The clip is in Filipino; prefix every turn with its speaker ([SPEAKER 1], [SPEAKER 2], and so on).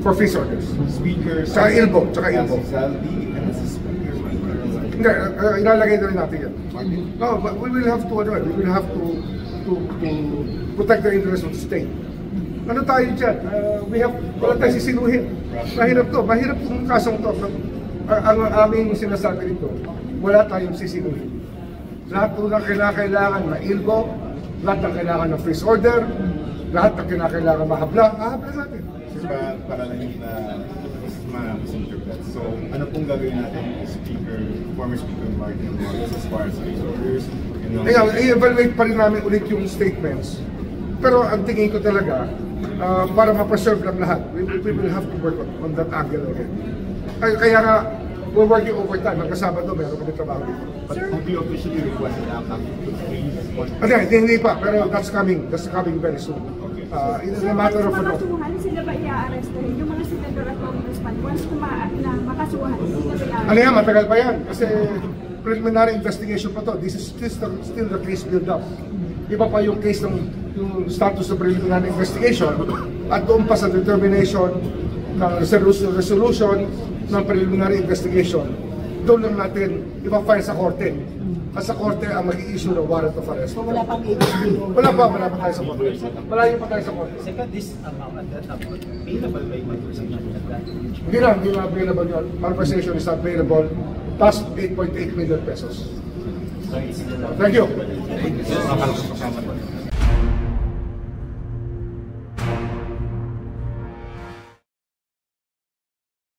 [SPEAKER 1] for face orders.
[SPEAKER 2] Speaker,
[SPEAKER 1] Tsaka ilbo, tsaka ilbo. Hindi, ilalagay na rin natin yan. No, but we will have to protect the interest of the state. Ano tayo dyan? Wala tayo sisinuhin. Mahirap itong kasong to. Ang aming sinasabi nito, wala tayong sisinuhin. Lahat ng kailangan na ilbo, lahat ng kailangan ng face order, lahat ng kailangan mahabla natin.
[SPEAKER 2] Para lang yung ma-misinterpret. So, ano pong gagawin natin former Speaker Martin Romualdez as far as face orders?
[SPEAKER 1] I-evaluate pa rin namin ulit yung statements. Pero ang tingin ko talaga, para ma-preserve lang lahat, we will have to work on that angle again. Kaya nga, we're working overtime. Hanggang Sabado, meron kami trabaho dito.
[SPEAKER 2] But have you officially requested AMLAC to freeze?
[SPEAKER 1] Hindi pa, pero that's coming very soon. It's a matter of ano.
[SPEAKER 3] Makasuhan, sila ba i-arrest rin? Yung mga senador at congressman, once na makasuhan, sila ba i-arrest?
[SPEAKER 1] Ano yan, matagal pa yan. Kasi preliminary investigation pa to. This is still the case build-up. Iba pa yung case ng yung status of preliminary investigation at doon pa sa determination ng resolution ng preliminary investigation. Doon lang natin ipa-file sa korte. At sa korte ang mag-i-issue ng warrant of arrest.
[SPEAKER 4] So wala pang agency?
[SPEAKER 1] Wala pa tayo sa korte. Malayo pa tayo sa korte.
[SPEAKER 5] Second, this amount at that amount, available by conversation at that?
[SPEAKER 1] Hindi na available yun. Conversation is available past 8.8 million pesos. Thank you.
[SPEAKER 2] Thank you.